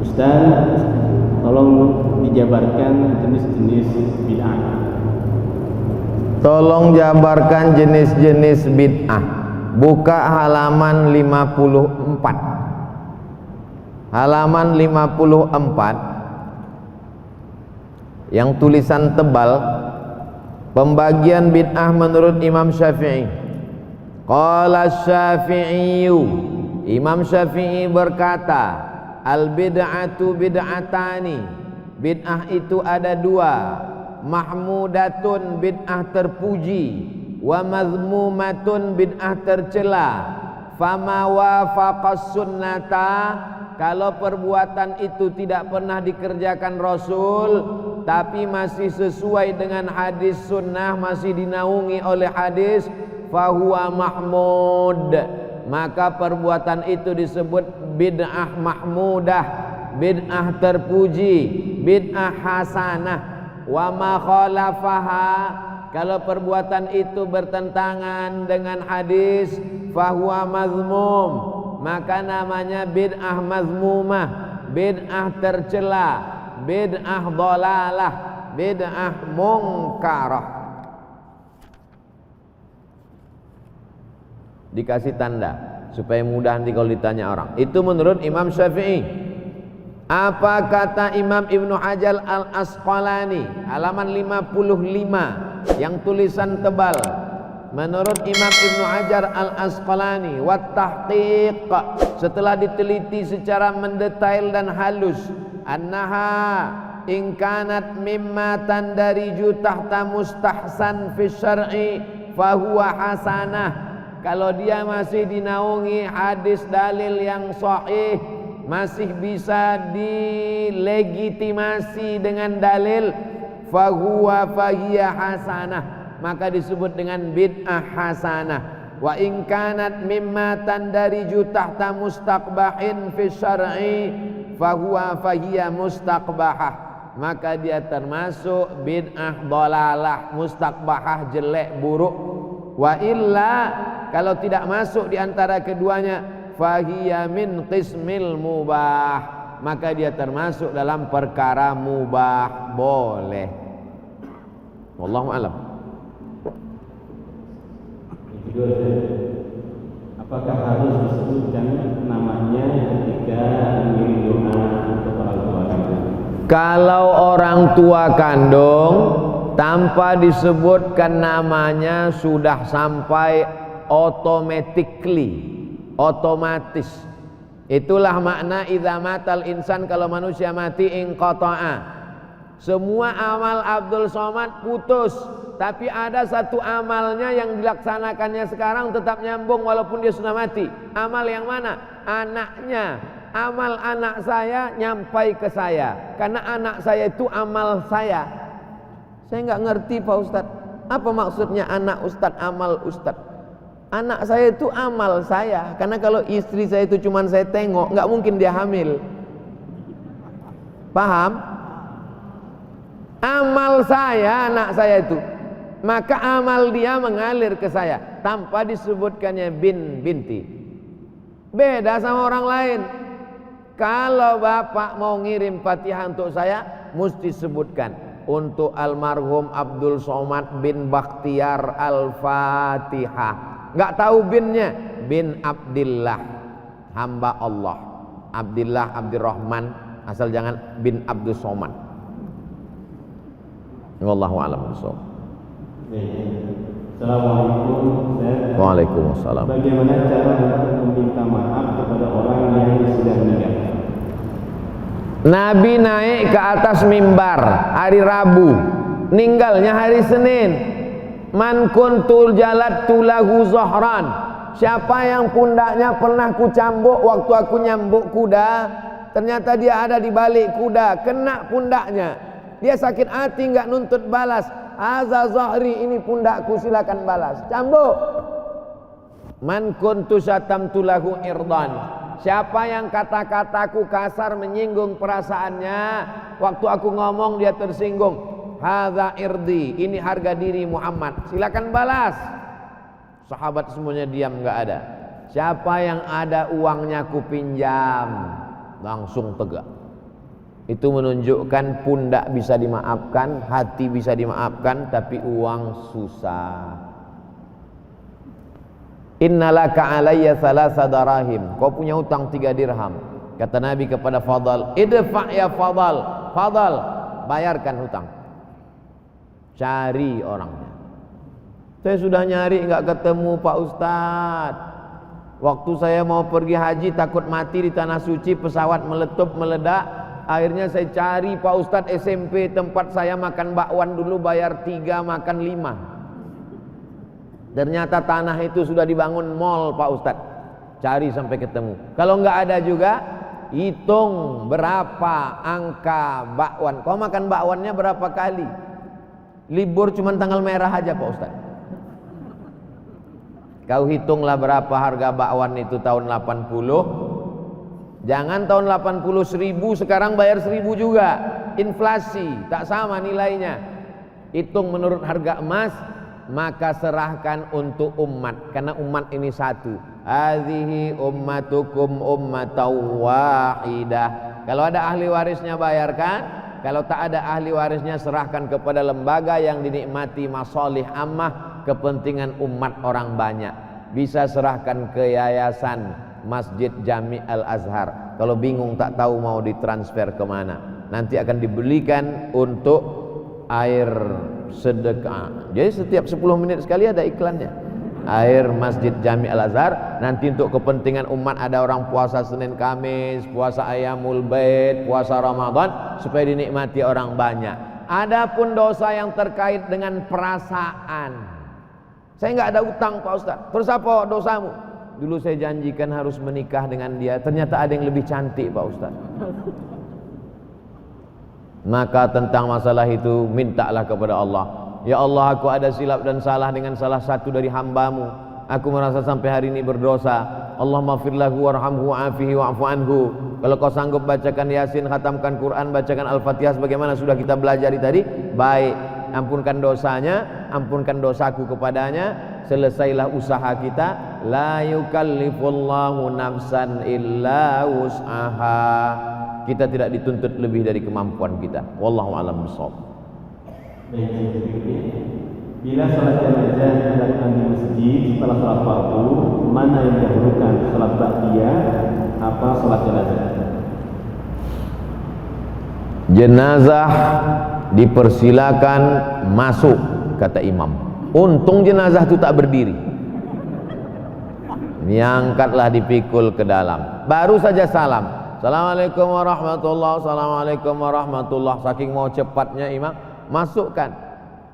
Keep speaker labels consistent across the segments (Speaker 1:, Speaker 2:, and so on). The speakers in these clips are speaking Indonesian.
Speaker 1: Ustaz, tolong dijabarkan jenis-jenis bid'ah.
Speaker 2: Tolong jabarkan jenis-jenis bid'ah. Buka halaman 54. Halaman 54 yang tulisan tebal, pembagian bid'ah menurut Imam Syafi'i. Qala Syafi'i, Imam Syafi'i berkata, al bid'atu bid'atani, bid'ah itu ada dua, mahmudatun bid'ah terpuji, wa mazmumatun bid'ah tercela. Fama wafaqas sunnata, kalau perbuatan itu tidak pernah dikerjakan Rasul tapi masih sesuai dengan hadis sunnah, masih dinaungi oleh hadis, fahuwa mahmud, maka perbuatan itu disebut bid'ah mahmudah, bid'ah terpuji, bid'ah hasanah. Wa ma khalafaha, kalau perbuatan itu bertentangan dengan hadis, fahuwa mazmum, maka namanya bid'ah mazmumah, bid'ah tercela, bid'ah dhalalah, bid'ah mungkarah. Dikasih tanda supaya mudah nanti kalau ditanya orang. Itu menurut Imam Syafi'i. Apa kata Imam Ibnu Hajar Al-Asqalani, halaman 55 yang tulisan tebal. Menurut Imam Ibnu Hajar Al-Asqalani, wat tahqiq, setelah diteliti secara mendetail dan halus, annaha in kanat mimma tandariju tahta mustahsan fi syar'i fahuwa hasanah, kalau dia masih dinaungi hadis dalil yang sahih, masih bisa dilegitimasi dengan dalil, fahuwa fahiya hasanah, maka disebut dengan bid'ah hasanah. Wa in kanat mimma tandariju tahta mustaqbahin fi syar'i fahuwa fahiya mustaqbahah, maka dia termasuk bid'ah dhalalah, mustaqbahah, jelek, buruk. Wa illa, kalau tidak masuk di antara keduanya, fahiya min qismil mubah, maka dia termasuk dalam perkara mubah, boleh. Wallahu a'lam.
Speaker 1: Apakah harus disebutkan namanya ketika mengirim doa untuk orang tua kandung?
Speaker 2: Kalau orang tua kandung tanpa disebutkan namanya sudah sampai otomatis. Itulah makna idza matal insan, kalau manusia mati inqata'a. Semua amal Abdul Somad putus, tapi ada satu amalnya yang dilaksanakannya sekarang tetap nyambung walaupun dia sudah mati. Amal yang mana? Anaknya. Amal anak saya nyampai ke saya, karena anak saya itu amal saya. Saya nggak ngerti Pak Ustadz, apa maksudnya anak Ustadz, amal Ustadz? Anak saya itu amal saya, karena kalau istri saya itu cuman saya tengok, nggak mungkin dia hamil. Paham? Amal saya, anak saya itu, maka amal dia mengalir ke saya tanpa disebutkannya binti. Beda sama orang lain. Kalau bapak mau ngirim Fatihah untuk saya, mesti sebutkan untuk almarhum Abdul Somad bin Bakhtiar Al-Fatihah. Nggak tahu binnya, bin Abdillah, hamba Allah. Abdillah, Abdurrahman, asal jangan bin Abdul Somad. Wallahu a'lam bishawab.
Speaker 1: Assalamualaikum.
Speaker 2: Waalaikumsalam.
Speaker 1: Bagaimana cara untuk meminta maaf kepada orang yang sudah meninggal?
Speaker 2: Nabi naik ke atas mimbar hari Rabu, meninggalnya hari Senin. Man kuntul jalattu lahu zahran, siapa yang pundaknya pernah ku cambuk waktu aku nyambuk kuda, ternyata dia ada di balik kuda, kena pundaknya, dia sakit hati, nggak nuntut balas. Azza zahri, ini pundakku, silakan balas, cambuk. Man kuntu syatamtu lahu irdan, siapa yang kata-kataku kasar menyinggung perasaannya, waktu aku ngomong dia tersinggung, hadza irdi, ini harga diri Muhammad, silakan balas. Sahabat semuanya diam, nggak ada. Siapa yang ada uangnya ku pinjam, langsung tegak. Itu menunjukkan pundak bisa dimaafkan, hati bisa dimaafkan, tapi uang susah. Innalaka alayya thalatha darahim. Kau punya hutang 3 dirham. Kata Nabi kepada Fadal, idfa' ya Fadal. Fadal, bayarkan hutang. Cari orangnya. Saya sudah nyari enggak ketemu Pak Ustadz. Waktu saya mau pergi haji takut mati di tanah suci, pesawat meletup meledak. Akhirnya saya cari Pak Ustadz SMP tempat saya makan bakwan dulu, bayar 3 makan 5. Ternyata tanah itu sudah dibangun mall Pak Ustadz. Cari sampai ketemu. Kalau enggak ada juga, hitung berapa angka bakwan. Kau makan bakwannya berapa kali? Libur cuma tanggal merah aja Pak Ustadz. Kau hitunglah berapa harga bakwan itu tahun 80. Jangan tahun 80 1000, sekarang bayar 1000 juga. Inflasi, tak sama nilainya. Hitung menurut harga emas, maka serahkan untuk umat, karena umat ini satu. Hadhihi ummatukum ummatan wahidah. Kalau ada ahli warisnya bayarkan, kalau tak ada ahli warisnya serahkan kepada lembaga yang dinikmati masalih ammah, kepentingan umat orang banyak. Bisa serahkan ke yayasan Masjid Jami' Al-Azhar. Kalau bingung tak tahu mau ditransfer kemana, nanti akan dibelikan untuk air sedekah. Jadi setiap 10 menit sekali ada iklannya. Air Masjid Jami' Al-Azhar. Nanti untuk kepentingan umat, ada orang puasa Senin Kamis, puasa Ayyamul Bait, puasa Ramadan, supaya dinikmati orang banyak. Adapun dosa yang terkait dengan perasaan, saya nggak ada utang Pak Ustaz. Terus apa dosamu? Dulu saya janjikan harus menikah dengan dia, ternyata ada yang lebih cantik Pak Ustaz. Maka tentang masalah itu mintalah kepada Allah. Ya Allah, aku ada silap dan salah dengan salah satu dari hambamu. Aku merasa sampai hari ini berdosa. Allahumma firlahu warhamhu wa'afihi wa'fu anhu. Kalau kau sanggup bacakan Yasin, khatamkan Quran, bacakan Al-Fatihah sebagaimana sudah kita belajari tadi, baik. Ampunkan dosanya, ampunkan dosaku kepadanya. Selesailah usaha kita. La yukallifullahu nafsan illa wus'aha. Kita tidak dituntut lebih dari kemampuan kita. Wallahu a'lam bishawab.
Speaker 1: Baik, berikutnya, bila sholat jenazah dilakukan di masjid setelah sholat fardu, mana yang didahulukan, sholat ba'diyah apa sholat jenazah?
Speaker 2: Jenazah dipersilakan masuk, kata imam. Untung jenazah itu tak berdiri, diangkatlah, dipikul ke dalam, baru saja salam, Assalamualaikum warahmatullahi, Assalamualaikum warahmatullahi. Saking mau cepatnya imam, masukkan.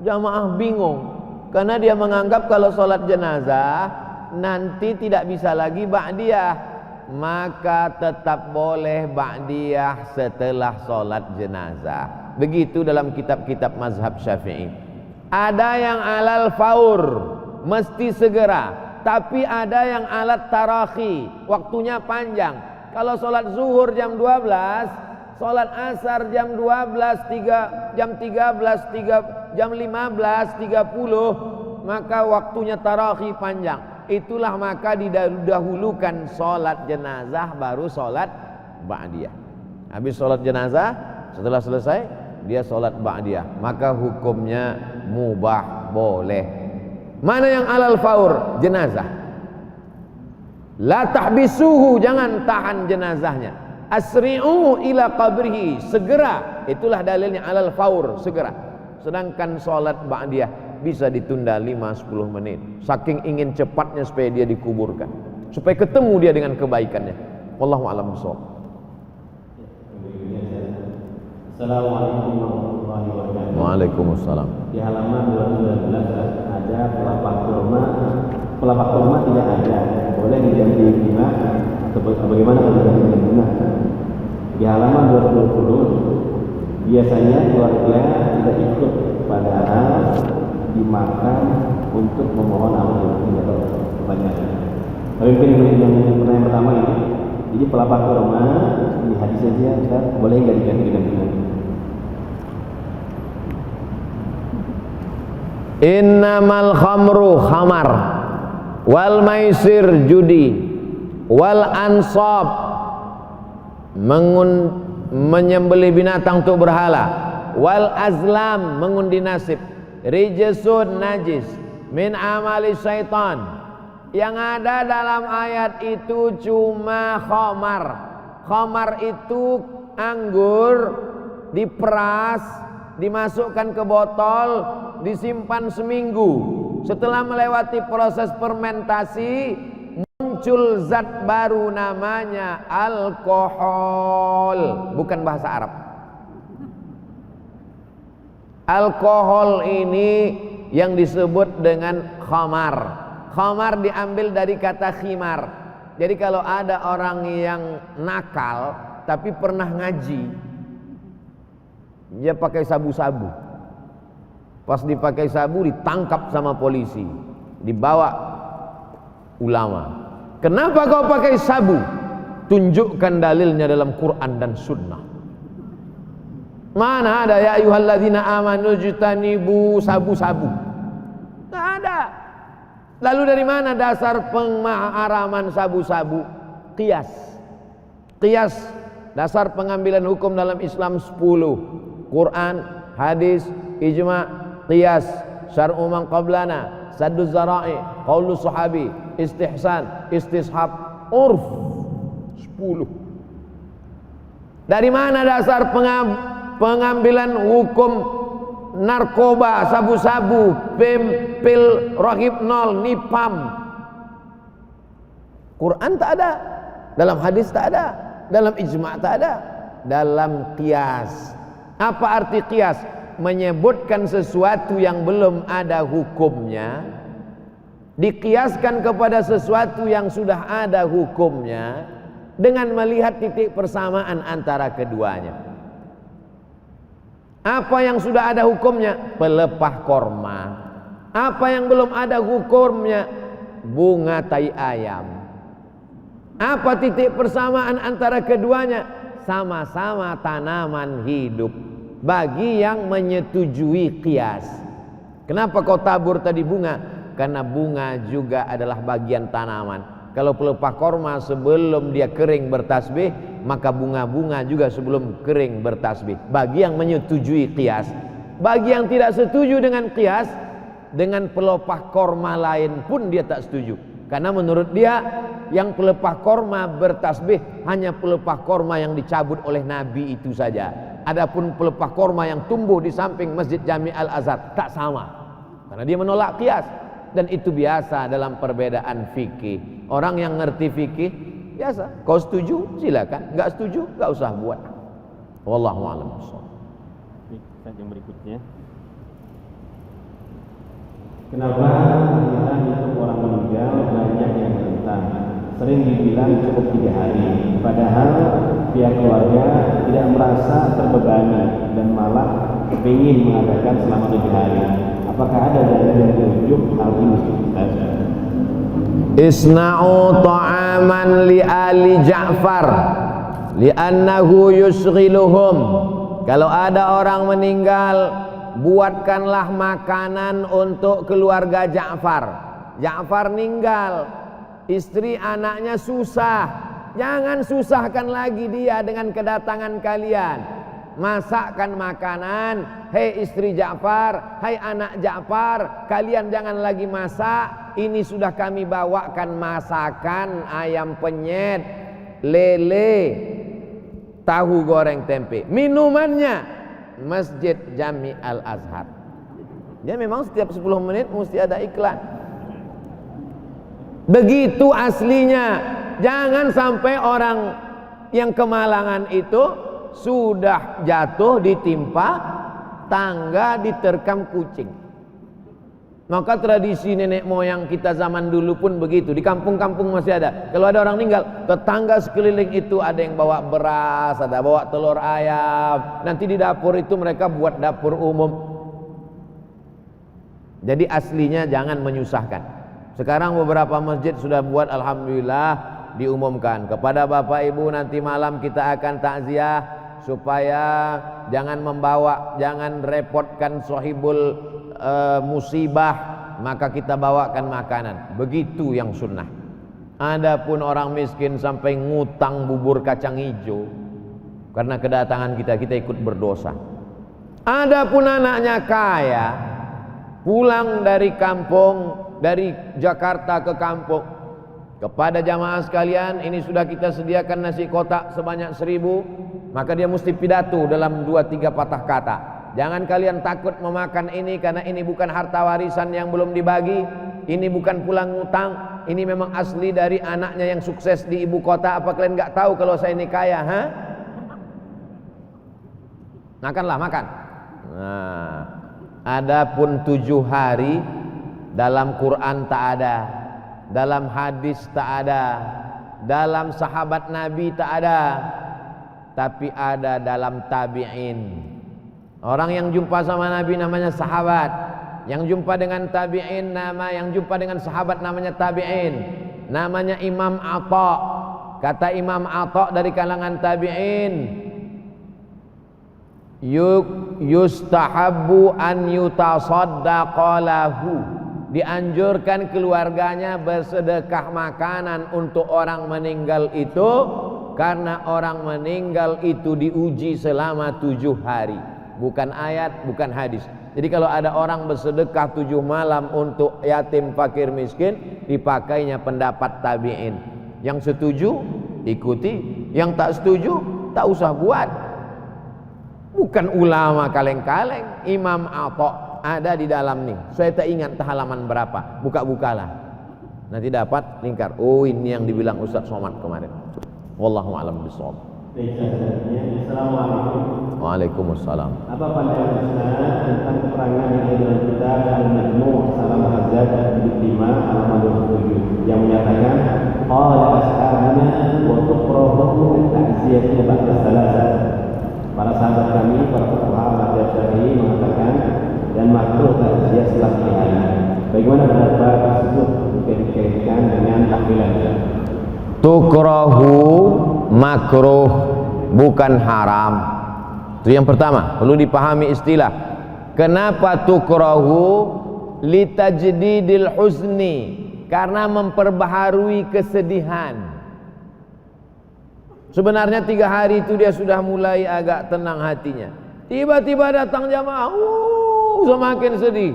Speaker 2: Jamaah bingung, karena dia menganggap kalau sholat jenazah nanti tidak bisa lagi ba'diyah, maka tetap boleh ba'diyah setelah sholat jenazah. Begitu dalam kitab-kitab mazhab Syafi'i. Ada yang alal faur, mesti segera, tapi ada yang alat tarakhi, waktunya panjang. Kalau sholat zuhur jam 12, sholat asar jam 12, jam 13, jam 15.30, maka waktunya tarakhi panjang. Itulah maka didahulukan sholat jenazah baru sholat ba'diyah. Habis sholat jenazah, setelah selesai dia sholat ba'diyah, maka hukumnya mubah, boleh. Mana yang alal faur? Jenazah. La tahbisuhu, jangan tahan jenazahnya. Asri'u ila qabrihi, segera. Itulah dalilnya alal faur, segera. Sedangkan sholat ba'diyah bisa ditunda 5-10 menit. Saking ingin cepatnya supaya dia dikuburkan, supaya ketemu dia dengan kebaikannya. Wallahu a'lam bishawab.
Speaker 1: Assalamualaikum warahmatullahi wabarakatuh.
Speaker 2: Waalaikumsalam.
Speaker 1: Di halaman 212 ada pelapak kurma tidak ada, boleh diganti bunga atau bagaimana kalau diganti bunga? Di halaman 220 biasanya keluarga tidak ikut, padahal dimakan untuk memohon amal atau kebanyakan. Tapi mungkin yang pertanyaan pertama ini, jadi pelapak kurma di hadis saja Ustaz, boleh nggak diganti dengan bunga?
Speaker 2: Innamal khamru khamar, wal maisir judi, wal ansab menyembelih binatang untuk berhala, wal azlam mengundi nasib, rijsun najis, min amali syaitan. Yang ada dalam ayat itu cuma khamar. Khamar itu anggur diperas, dimasukkan ke botol, disimpan seminggu. Setelah melewati proses fermentasi, muncul zat baru namanya alkohol. Bukan bahasa Arab. Alkohol ini yang disebut dengan khamar. Khamar diambil dari kata khimar. Jadi kalau ada orang yang nakal tapi pernah ngaji, dia pakai sabu-sabu. Pas dipakai sabu ditangkap sama polisi, dibawa ulama. Kenapa kau pakai sabu? Tunjukkan dalilnya dalam Quran dan Sunnah. Mana ada ya ayyuhalladzina amanu jtanibu sabu-sabu? Tidak ada. Lalu dari mana dasar pengharaman sabu-sabu? Qiyas. Qiyas, dasar pengambilan hukum dalam Islam 10. Quran, hadis, ijma', qiyas, syar'u man qablana, saddu zara'i, qaulu sahabi, istihsan, istishab, urf. 10. Dari mana dasar pengambilan hukum narkoba, sabu-sabu, pil rohibnol, nipam? Quran tak ada, dalam hadis tak ada, dalam ijma' tak ada, dalam qiyas. Apa arti qiyas? Menyebutkan sesuatu yang belum ada hukumnya, dikiaskan kepada sesuatu yang sudah ada hukumnya dengan melihat titik persamaan antara keduanya. Apa yang sudah ada hukumnya? Pelepah korma. Apa yang belum ada hukumnya? Bunga tai ayam. Apa titik persamaan antara keduanya? Sama-sama tanaman hidup. Bagi yang menyetujui qiyas. Kenapa kau tabur tadi bunga? Karena bunga juga adalah bagian tanaman. Kalau pelepah korma sebelum dia kering bertasbih, maka bunga-bunga juga sebelum kering bertasbih. Bagi yang menyetujui qiyas. Bagi yang tidak setuju dengan qiyas, dengan pelepah korma lain pun dia tak setuju. Karena menurut dia yang pelepah korma bertasbih hanya pelepah korma yang dicabut oleh Nabi itu saja. Adapun pelepah korma yang tumbuh di samping Masjid Jami' Al-Azhar tak sama. Karena dia menolak qiyas. Dan itu biasa dalam perbedaan fikih. Orang yang ngerti fikih biasa. Kau setuju silakan, enggak setuju enggak usah buat. Wallahu a'lam bishawab.
Speaker 1: Yang berikutnya, kenapa kita hidup orang meninggal banyak yang rentan? Sering dibilang cukup 3 hari, padahal pihak keluarga tidak merasa terbebani dan malah ingin mengadakan selama 7 hari. Apakah ada dalil yang menunjuk hal ini?
Speaker 2: Isna'u ta'aman li ali Ja'far li'annahu yusghiluhum. Kalau ada orang meninggal, buatkanlah makanan untuk keluarga Ja'far. Ja'far meninggal, istri anaknya susah. Jangan susahkan lagi dia dengan kedatangan kalian. Masakkan makanan. Hei istri Ja'far, hai anak Ja'far, kalian jangan lagi masak. Ini sudah kami bawakan masakan ayam penyet, lele, tahu goreng tempe. Minumannya Masjid Jami' Al-Azhar. Dia memang setiap 10 menit mesti ada iklan. Begitu aslinya. Jangan sampai orang yang kemalangan itu sudah jatuh ditimpa tangga diterkam kucing. Maka tradisi nenek moyang kita zaman dulu pun begitu. Di kampung-kampung masih ada. Kalau ada orang meninggal, tetangga sekeliling itu ada yang bawa beras, ada bawa telur ayam. Nanti di dapur itu mereka buat dapur umum. Jadi aslinya jangan menyusahkan. Sekarang beberapa masjid sudah buat, alhamdulillah, diumumkan kepada bapak ibu nanti malam kita akan takziah, supaya jangan membawa, jangan repotkan sahibul musibah, maka kita bawakan makanan. Begitu yang sunnah. Adapun orang miskin sampai ngutang bubur kacang hijau, Karena kedatangan kita ikut berdosa. Adapun anaknya kaya, pulang dari kampung, dari Jakarta ke kampung. Kepada jamaah sekalian, ini sudah kita sediakan nasi kotak sebanyak 1000, maka dia mesti pidato dalam 2-3 patah kata. Jangan kalian takut memakan ini, karena ini bukan harta warisan yang belum dibagi, ini bukan pulang ngutang, ini memang asli dari anaknya yang sukses di ibu kota. Apa kalian nggak tahu kalau saya ini kaya? Makanlah, makan. Nah, adapun 7 hari dalam Quran tak ada, dalam hadis tak ada, dalam sahabat Nabi tak ada, tapi ada dalam tabi'in. Orang yang jumpa sama Nabi namanya sahabat, yang jumpa dengan tabi'in yang jumpa dengan sahabat namanya tabi'in, namanya Imam Atha. Kata Imam Atha dari kalangan tabi'in, yustahabbu an yutasaddaqa lahu, dianjurkan keluarganya bersedekah makanan untuk orang meninggal itu, karena orang meninggal itu diuji selama 7 hari. Bukan ayat, bukan hadis. Jadi kalau ada orang bersedekah 7 malam untuk yatim, fakir, miskin, dipakainya pendapat tabi'in. Yang setuju ikuti, yang tak setuju tak usah buat. Bukan ulama kaleng-kaleng. Imam Atha ada di dalam nih, saya tak ingat halaman berapa, buka-bukalah nanti dapat lingkar. Oh, ini yang dibilang Ustaz Somad kemarin. Wallahu a'lam bishawab.
Speaker 1: Assalamualaikum.
Speaker 2: Waalaikumsalam.
Speaker 1: Apa pandangan Ustaz tentang keterangan yang ada dalam kitab Al-Majmu' Salam Hazard jilid 5 halaman 27 yang menyatakan qala ashabuna wa tuqrahu at-ta'ziyatu ba'da salasah. Para sahabat kami, para fuqaha mazhab Syafi'i mengatakan dan makruh takziah setelah 3 hari. Bagaimana pendapat tersebut dikaitkan dengan tahlilan?
Speaker 2: Tukrahu makruh, bukan haram. Itu yang pertama, perlu dipahami istilah. Kenapa tukrahu? Litajdidil huzni, karena memperbaharui kesedihan. Sebenarnya 3 hari itu dia sudah mulai agak tenang hatinya. Tiba-tiba datang jamaah, semakin sedih.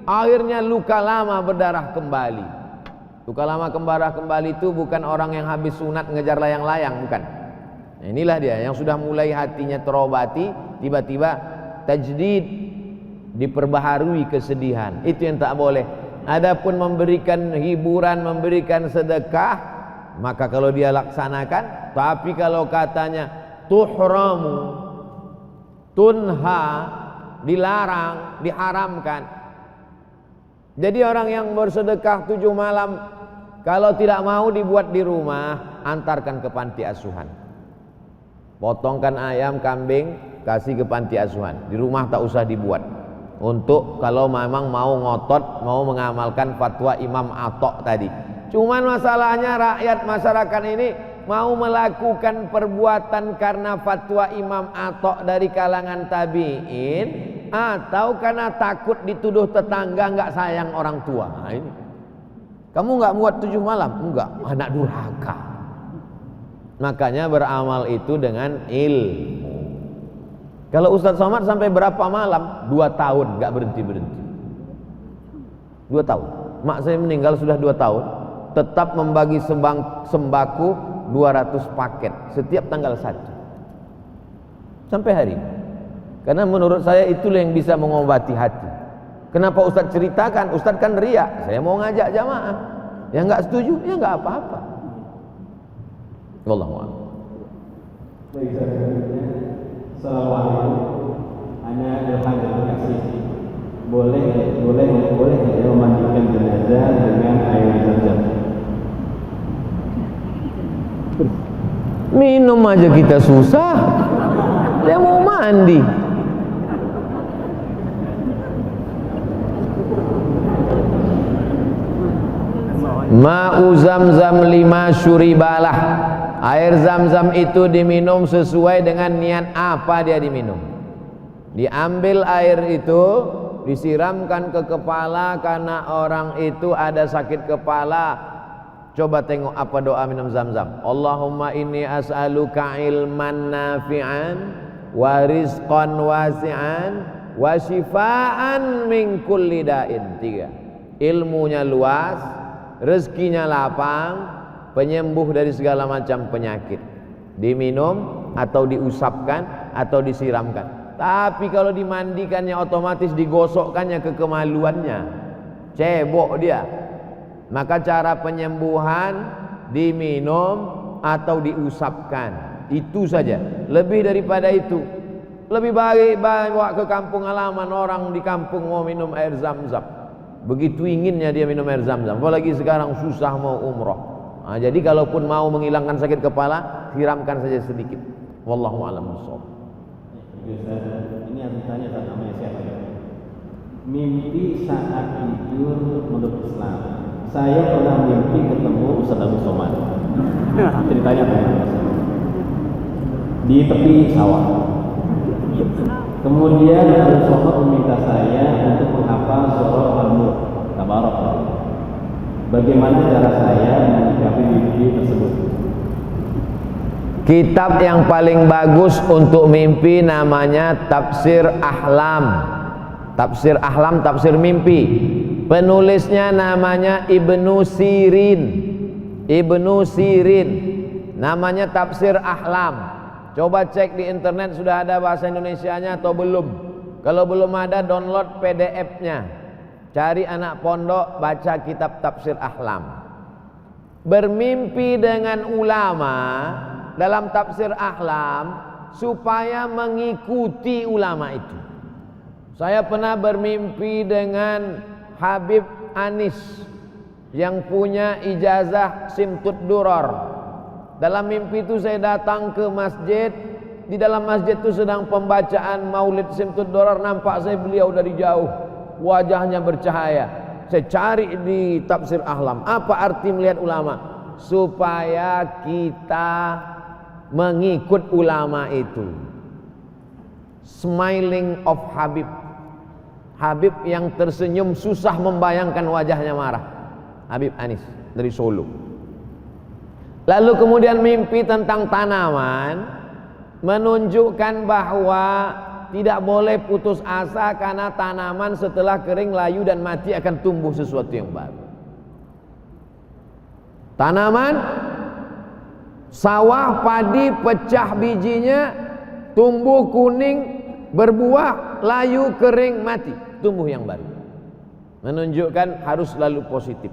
Speaker 2: Akhirnya luka lama berdarah kembali. Luka lama berdarah kembali itu bukan orang yang habis sunat ngejar layang-layang, bukan. Nah, inilah dia yang sudah mulai hatinya terobati, tiba-tiba tajdid, diperbaharui kesedihan. Itu yang tak boleh. Adapun memberikan hiburan, memberikan sedekah, maka kalau dia laksanakan. Tapi kalau katanya tuhramu, tunha, dilarang, diharamkan. Jadi orang yang bersedekah 7 malam, kalau tidak mau dibuat di rumah, antarkan ke panti asuhan. Potongkan ayam, kambing, kasih ke panti asuhan. Di rumah tak usah dibuat. Untuk kalau memang mau ngotot, mau mengamalkan fatwa Imam Atha tadi. Cuman masalahnya rakyat masyarakat ini mau melakukan perbuatan karena fatwa Imam Atha dari kalangan tabi'in, atau karena takut dituduh tetangga nggak sayang orang tua. Nah, ini kamu nggak muat 7 malam? Enggak, anak durhaka. Makanya beramal itu dengan ilmu. Kalau Ustaz Somad sampai berapa malam? 2 tahun nggak berhenti-berhenti. 2 tahun. Mak saya meninggal sudah 2 tahun, tetap membagi sembako 200 paket setiap tanggal 1 sampai hari ini. Karena menurut saya itulah yang bisa mengobati hati. Kenapa Ustaz ceritakan? Ustaz kan riak, saya mau ngajak jamaah. Yang nggak setuju, ya nggak apa-apa. Wallahu a'lam.
Speaker 1: Assalamualaikum. Ana Ilham dari Bekasi. Boleh ya memandikan jenazah dengan air zam-zam?
Speaker 2: Minum aja kita susah. Dia mau mandi. Ma'u zamzam 5 syuribalah. Air zam-zam itu diminum sesuai dengan niat apa dia diminum. Diambil air itu, disiramkan ke kepala karena orang itu ada sakit kepala, Coba tengok apa doa minum Zam-Zam. Allahumma inni as'aluka ilman nafi'an wa rizqan wasi'an wa shifaan min kulli da'in. 3. Ilmunya luas, rezekinya lapang, penyembuh dari segala macam penyakit. Diminum atau diusapkan atau disiramkan. Tapi kalau dimandikannya otomatis digosokkannya ke kemaluannya. Cebok dia. Maka cara penyembuhan diminum atau diusapkan. Itu saja. Lebih daripada itu, lebih baik bawa ke kampung halaman orang di kampung mau minum air Zam-Zam. Begitu inginnya dia minum air Zam-Zam. Apalagi sekarang susah mau umroh. Nah, jadi kalaupun mau menghilangkan sakit kepala, siramkan saja sedikit. Wallahu a'lam bishawab.
Speaker 1: Ini yang ditanya tentang namanya siapa ya? Mimpi saat tidur menurut Islam. Saya pernah mimpi ketemu Ustaz Abu Somad. Ceritanya apa? Di tepi sawah. Kemudian Abu Somad meminta saya untuk menghafal surah Al-Mulk. Tabarak. Bagaimana cara saya menyikapi mimpi tersebut?
Speaker 2: Kitab yang paling bagus untuk mimpi namanya Tafsir Ahlam. Tafsir Ahlam, tafsir mimpi. Penulisnya namanya Ibnu Sirin. Ibnu Sirin. Namanya Tafsir Ahlam. Coba cek di internet sudah ada bahasa Indonesianya atau belum. Kalau belum ada, download PDF-nya. Cari anak pondok, baca kitab Tafsir Ahlam. Bermimpi dengan ulama dalam Tafsir Ahlam supaya mengikuti ulama itu. Saya pernah bermimpi dengan Habib Anis yang punya ijazah Simtud Duror. Dalam mimpi itu saya datang ke masjid. Di dalam masjid itu sedang pembacaan Maulid Simtud Duror. Nampak saya beliau dari jauh, wajahnya bercahaya. Saya cari di Tafsir Ahlam, apa arti melihat ulama? Supaya kita mengikut ulama itu. Smiling of Habib. Habib yang tersenyum susah membayangkan wajahnya marah. Habib Anis dari Solo. Lalu kemudian mimpi tentang tanaman, menunjukkan bahwa tidak boleh putus asa karena tanaman setelah kering, layu dan mati akan tumbuh sesuatu yang baru. Tanaman, sawah, padi, pecah bijinya, tumbuh kuning, berbuah, layu, kering, mati, tumbuh yang baru. Menunjukkan harus selalu positif.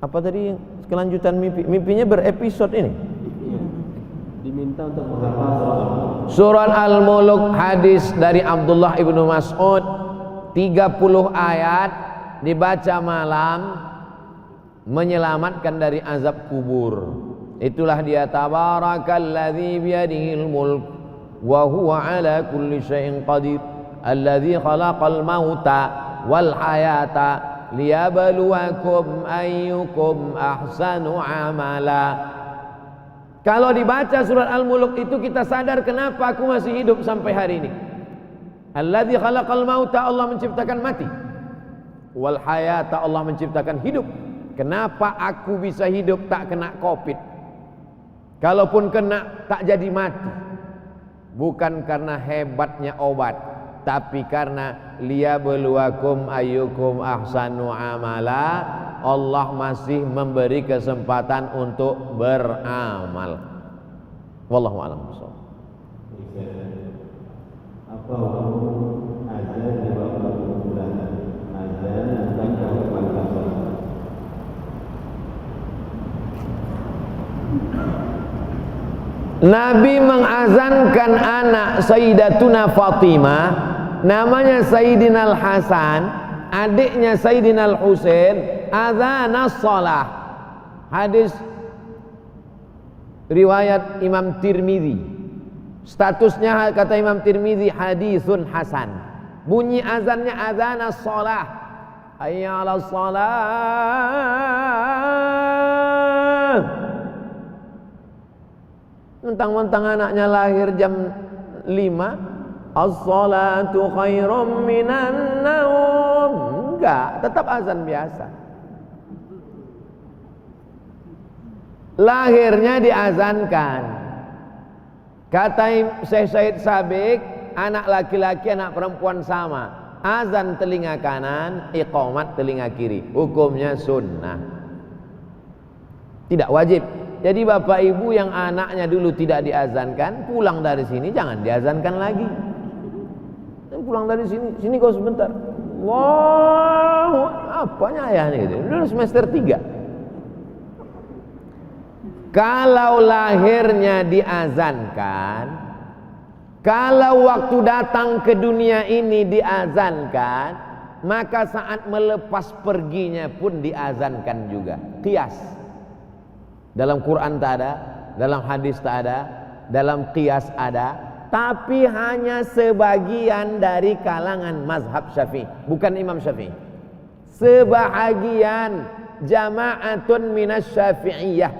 Speaker 2: Apa tadi kelanjutan mimpi? Mimpinya berepisode ini.
Speaker 1: Diminta untuk menghafal
Speaker 2: Surat Al-Mulk, hadis dari Abdullah ibnu Mas'ud, 30 ayat dibaca malam menyelamatkan dari azab kubur. Itulah dia, tabarakalladzi biyadihil mulk wa huwa ala kulli syai'in qadir alladzi khalaqal mauta wal hayata liyabluwakum ayyukum ahsanu amala. Kalau dibaca surat Al-Mulk itu kita sadar kenapa aku masih hidup sampai hari ini. Alladzi khalaqal mauta, Allah menciptakan mati. Wal hayata, Allah menciptakan hidup. Kenapa aku bisa hidup tak kena Covid? Kalaupun kena tak jadi mati. Bukan karena hebatnya obat, tapi karena liyabluwakum ayyukum ahsanu amala. Allah masih memberi kesempatan untuk beramal. Wallahu a'lam bishawab.
Speaker 1: Apa hukum azan di waktu bulan? Azan dan kewajiban sholat.
Speaker 2: Nabi mengazankan anak Sayyidatuna Fatimah, namanya Sayyidina Al-Hasan, adiknya Sayyidina Al-Husain, adzanas shalah. Hadis riwayat Imam Tirmidzi. Statusnya kata Imam Tirmidzi hadisun hasan. Bunyi azannya adzanas shalah. Hayya 'alas shalah. Mentang-mentang anaknya lahir jam 5, as-salatu khairum minan naum. Enggak, tetap azan biasa. lahirnya diazankan. Kata Syekh Said Sabiq, anak laki-laki anak perempuan sama, azan telinga kanan, iqamat telinga kiri, hukumnya sunnah, tidak wajib. Jadi bapak ibu yang anaknya dulu tidak diazankan, pulang dari sini jangan diazankan lagi. Pulang dari sini kau sebentar. Wow, apanya ayahnya itu? Dulu semester 3. Kalau lahirnya diazankan, kalau waktu datang ke dunia ini diazankan, maka saat melepas perginya pun diazankan juga. Qiyas. Dalam Quran tak ada, dalam hadis tak ada, dalam qiyas ada, tapi hanya sebagian dari kalangan mazhab Syafi'i, bukan Imam Syafi'i. Sebahagian jama'atun minas Syafi'iyah,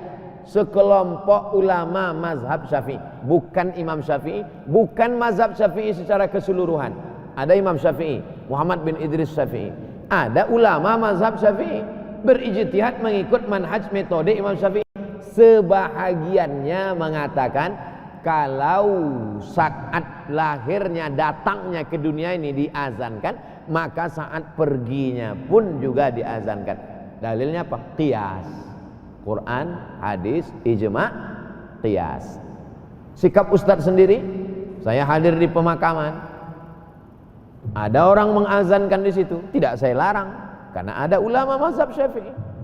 Speaker 2: sekelompok ulama mazhab Syafi'i, bukan Imam Syafi'i, bukan mazhab Syafi'i secara keseluruhan. Ada Imam Syafi'i, Muhammad bin Idris Syafi'i. Ada ulama mazhab Syafi'i berijtihad mengikut manhaj metode Imam Syafi'i. Sebahagiannya mengatakan kalau saat lahirnya datangnya ke dunia ini diazankan, maka saat perginya pun juga diazankan. Dalilnya apa? Qiyas. Quran, hadis, ijma', qiyas. Sikap Ustadz sendiri, saya hadir di pemakaman, ada orang mengazankan di situ, tidak saya larang karena ada ulama mazhab Syafi'i.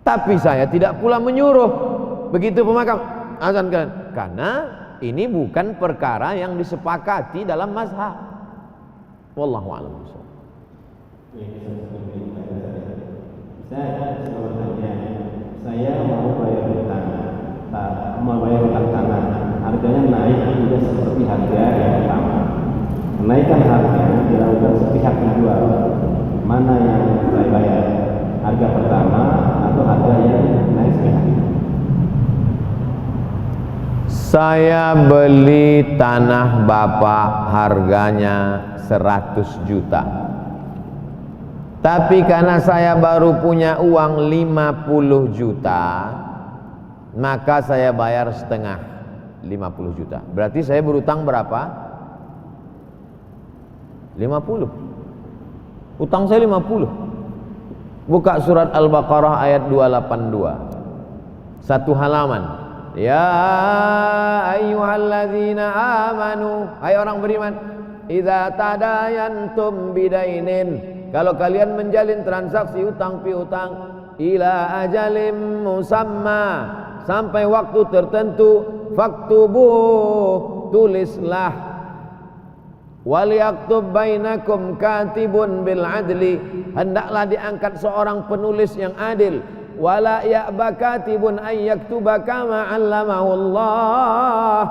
Speaker 2: Tapi saya tidak pula menyuruh begitu pemakam azankan, karena ini bukan perkara yang disepakati dalam mazhab. Wallahu a'lam bishawab.
Speaker 1: Saya mau bayar hutang, harganya naik tidak seperti harga yang pertama. Kenaikan harga dilakukan sepihak menjual. Mana yang saya bayar? Harga pertama atau harga yang naik sepihak?
Speaker 2: Saya beli tanah bapak harganya 100 juta. Tapi karena saya baru punya uang 50 juta, maka saya bayar setengah 50 juta. Berarti saya berutang berapa? 50. Utang saya 50. Buka surat Al-Baqarah ayat 282. Satu halaman. Ya ayyuhalladzina amanu, hai orang beriman, idza tadayantum bidainin, kalau kalian menjalin transaksi utang piutang, ila ajalim musamma, sampai waktu tertentu, faktubuh, tulislah. Waliyaktub bainakum katibun bil adli, hendaklah diangkat seorang penulis yang adil. Wala ya'ba katibun ay yaktuba kama 'allamahu Allah,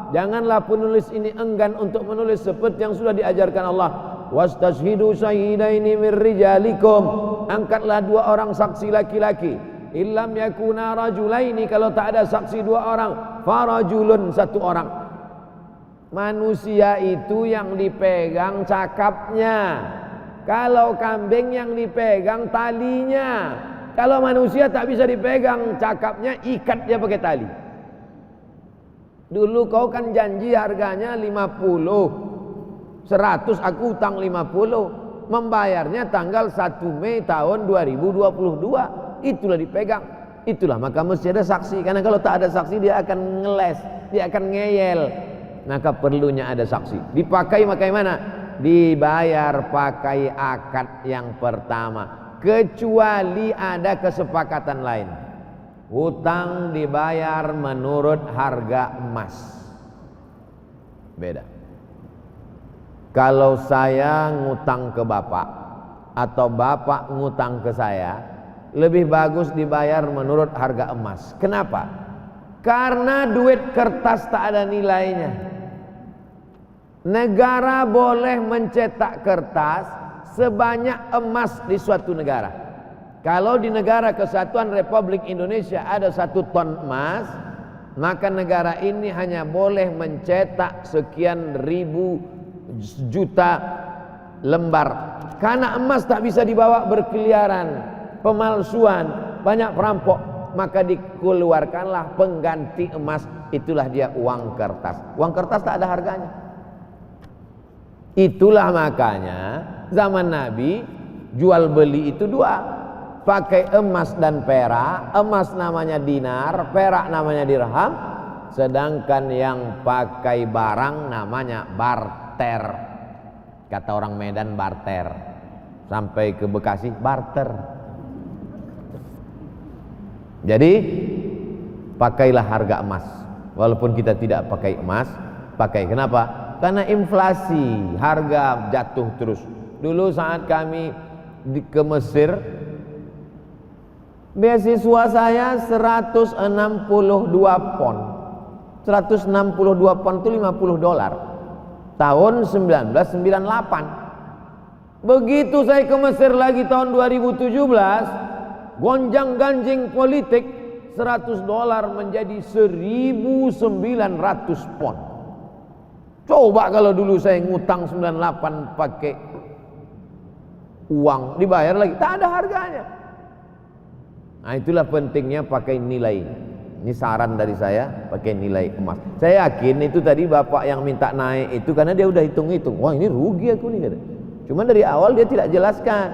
Speaker 2: janganlah penulis ini enggan untuk menulis seperti yang sudah diajarkan Allah. Wastashhidu syahidaini min rijalikum, angkatlah 2 orang saksi laki-laki. Illam yakuna rajulaini, kalau tak ada saksi 2 orang, farajulun, 1 orang. Manusia itu yang dipegang cakapnya, kalau kambing yang dipegang talinya. Kalau manusia tak bisa dipegang cakapnya, ikat dia pakai tali. Dulu kau kan janji harganya 50, 100 aku utang 50, membayarnya tanggal 1 Mei tahun 2022, itulah dipegang. Itulah maka mesti ada saksi, karena kalau tak ada saksi dia akan ngeles, dia akan ngeyel. Maka perlunya ada saksi. Dipakai mana? Dibayar pakai akad yang pertama, kecuali ada kesepakatan lain. Hutang dibayar menurut harga emas, beda. Kalau saya ngutang ke bapak atau bapak ngutang ke saya, lebih bagus dibayar menurut harga emas. Kenapa? Karena duit kertas tak ada nilainya. Negara boleh mencetak kertas sebanyak emas di suatu negara. Kalau di negara Kesatuan Republik Indonesia ada 1 ton emas, maka negara ini hanya boleh mencetak sekian ribu juta lembar. Karena emas tak bisa dibawa berkeliaran, pemalsuan, banyak perampok. maka dikeluarkanlah pengganti emas, itulah dia uang kertas. Uang kertas tak ada harganya. Itulah makanya zaman Nabi jual beli itu dua, pakai emas dan perak. Emas namanya dinar, perak namanya dirham, sedangkan yang pakai barang namanya barter. Kata orang Medan barter, sampai ke Bekasi barter. Jadi pakailah harga emas, walaupun kita tidak pakai emas, pakai. Kenapa? Karena inflasi, harga jatuh terus. Dulu saat kami ke Mesir, beasiswa saya 162 pon. 162 pon itu $50. Tahun 1998. Begitu saya ke Mesir lagi tahun 2017, gonjang ganjing politik, $100 menjadi 1.900 pon. Coba kalau dulu saya ngutang 98 pakai uang, dibayar lagi, tak ada harganya. Nah, itulah pentingnya pakai nilai. Ini saran dari saya, pakai nilai emas. Saya yakin itu tadi bapak yang minta naik itu karena dia udah hitung-hitung. Wah, ini rugi aku nih, kata. Cuma dari awal dia tidak jelaskan.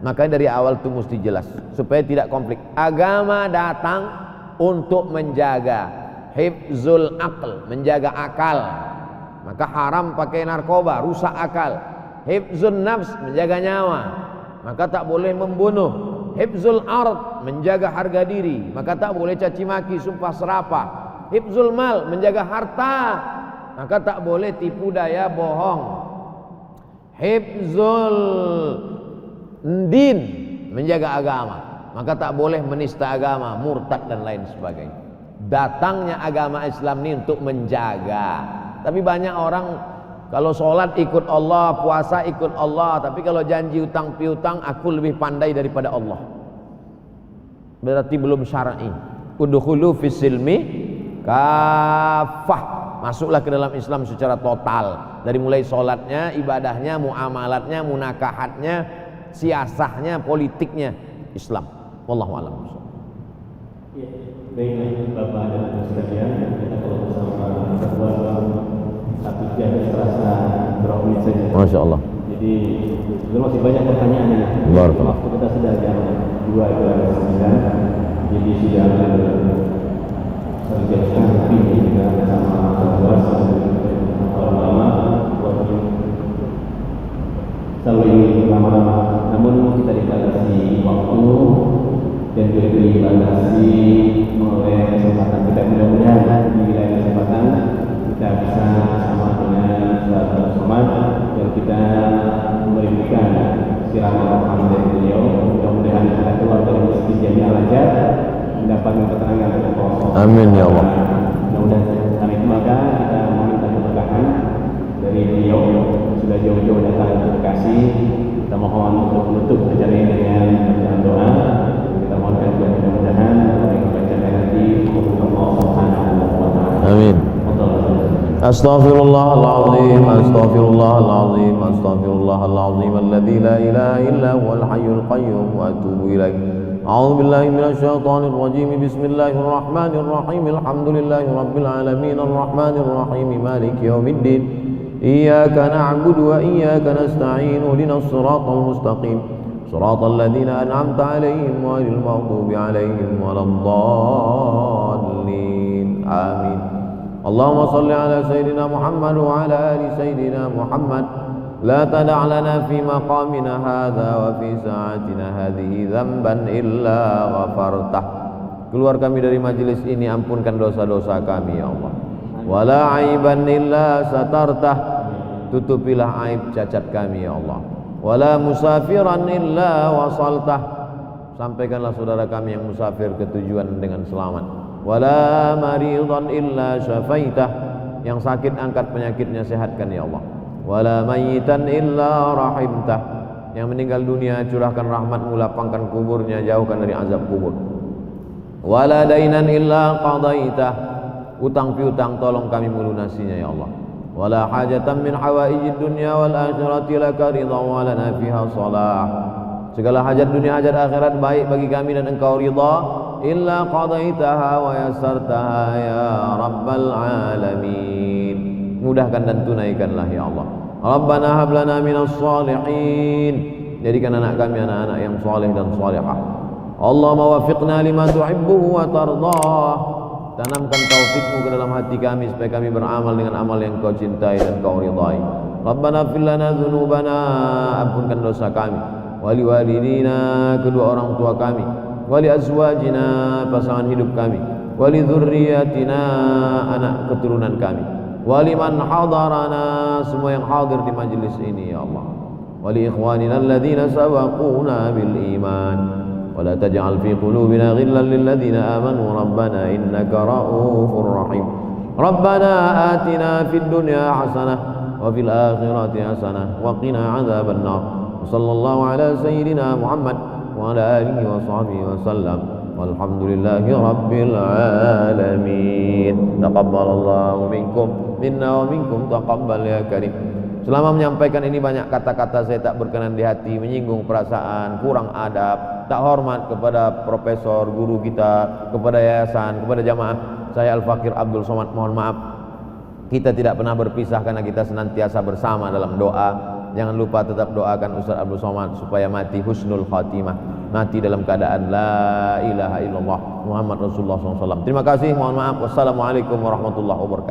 Speaker 2: Makanya dari awal itu mesti jelas supaya tidak konflik. Agama datang untuk menjaga hifzul aql, menjaga akal. Maka haram pakai narkoba, rusak akal. Hifzun nafs, menjaga nyawa, maka tak boleh membunuh. Hifzul ard, menjaga harga diri, maka tak boleh caci maki, sumpah serapah. Hifzul mal, menjaga harta, maka tak boleh tipu daya, bohong. Hifzul din, menjaga agama, maka tak boleh menista agama, murtad dan lain sebagainya. Datangnya agama Islam ini untuk menjaga. Tapi banyak orang kalau sholat ikut Allah, puasa ikut Allah, tapi kalau janji utang piutang, aku lebih pandai daripada Allah. Berarti belum syar'i. Udkhulu fis silmi kafah. Masuklah ke dalam Islam secara total. Dari mulai sholatnya, ibadahnya, muamalatnya, munakahatnya, siasahnya, politiknya, Islam. Wallahu a'lam.
Speaker 1: Ya, baik Bapak dan Ibu sekalian, kita kalau bersama berdua 1 jam terasa berapa menit saja.
Speaker 2: Masya Allah.
Speaker 1: Jadi sebenarnya masih banyak pertanyaan ya. Waktu kita sudah jam 2:09, jadi sudah 1 jam setengah lebih kita sama lama-lama selalu ingin lama-lama. Namun kita dibatasi waktu dan juga dibatasi oleh kesempatan kita. Mudah-mudahan di wilayah kesempatan kita bisa bersama dengan sahabat Somad yang kita memberikan siraman rohani dari beliau. Mudah-mudahan kita keluar dari masjid Jami Al-Azhar mendapatkan keterangan dari Allah.
Speaker 2: Amin ya Allah.
Speaker 1: Mudah-mudahan karena itu maka kita meminta keberkahan dari beliau sudah jauh-jauh datang ke Bekasi. Kita mohon untuk menutup acara ini dengan bacaan doa. Kita mohonkan juga mudah-mudahan apa yang kita bacakan nanti Allah Subhanahu wa taala.
Speaker 2: Amin. Astaghfirullahaladzim, astaghfirullahaladzim, astaghfirullahaladzim alladzi la ilaha illa huwal hayyul qayyum wa atubu ilaih. A'udzu billahi minasyaitonir rajim. Bismillahirrahmanirrahim. Alhamdulillahi rabbil alamin arrahmanir rahim maliki yaumiddin. Iyyaka na'budu wa iyyaka nasta'in. Ihdinas siratal mustaqim. Siratal ladzina an'amta 'alaihim ghairil maghdubi 'alaihim waladdallin. Amin. Allahumma salli ala Sayyidina Muhammad wa ala ali Sayyidina Muhammad. La tada' lana fi maqamina hadha wa fi sa'atina hadhihi dhanban illa ghafartah. Keluar kami dari majelis ini, ampunkan dosa-dosa kami ya Allah. Wala aiban illa satartah. Tutupilah aib cacat kami ya Allah. Wala musafiran illa wasaltah. Sampaikanlah saudara kami yang musafir ke tujuan dengan selamat. Wala maridan illa syafaitah. Yang sakit angkat penyakitnya, sehatkan ya Allah. Wala mayyitan illa rahimtah. Yang meninggal dunia curahkan rahmatmu, lapangkan kuburnya, jauhkan dari azab kubur. Wala dainan illa qadaitah. Utang piutang tolong kami melunasinya ya Allah. Wala hajatan min hawaijid dunya wal akhirati laka ridha wa lana fiha salah. Segala hajat dunia hajat akhirat baik bagi kami dan Engkau ridha. Illa qadaitaha wa yassartaha ya rabbal alamin. Mudahkan dan tunaikanlah ya Allah. Rabbana hab lana minas salihin. Jadikan anak kami anak-anak yang saleh dan salihah. Allahumma wafiqna lima tuhibbuhu wa tardah. Tanamkan taufikmu ke dalam hati kami supaya kami beramal dengan amal yang Kau cintai dan Kau ridhai. Rabbana fir lana dzunubana, ampunkan dosa kami, wali walidina, kedua orang tua kami, wali azwajina, pasangan hidup kami, wali dzurriyyatina, anak keturunan kami, wali man hadarana, semua yang hadir di majlis ini ya Allah, wali ikhwanina alladzina sabaquna bil iman, wala taj'al fi qulubina ghillan lil ladzina amanu rabbana innaka ra'ufur rahim. Rabbana atina fid dunya hasanah wa fil akhirati hasanah wa qina adzaban nar. Sallallahu ala sayyidina Muhammad wa ala alihi wa sahbihi wa sallam. Walhamdulillahi rabbil alamin. Taqabbalallahu minkum minna wa minkum taqabbal ya karim. Selama menyampaikan ini banyak kata-kata saya tak berkenan di hati, menyinggung perasaan, kurang adab, tak hormat kepada profesor, guru kita, kepada yayasan, kepada jamaah. Saya Al-Fakir Abdul Somad mohon maaf. Kita tidak pernah berpisah karena kita senantiasa bersama dalam doa. Jangan lupa tetap doakan Ustaz Abdul Somad supaya mati husnul khatimah, mati dalam keadaan la ilaha illallah Muhammad Rasulullah SAW. Terima kasih, mohon maaf. Wassalamualaikum warahmatullahi wabarakatuh.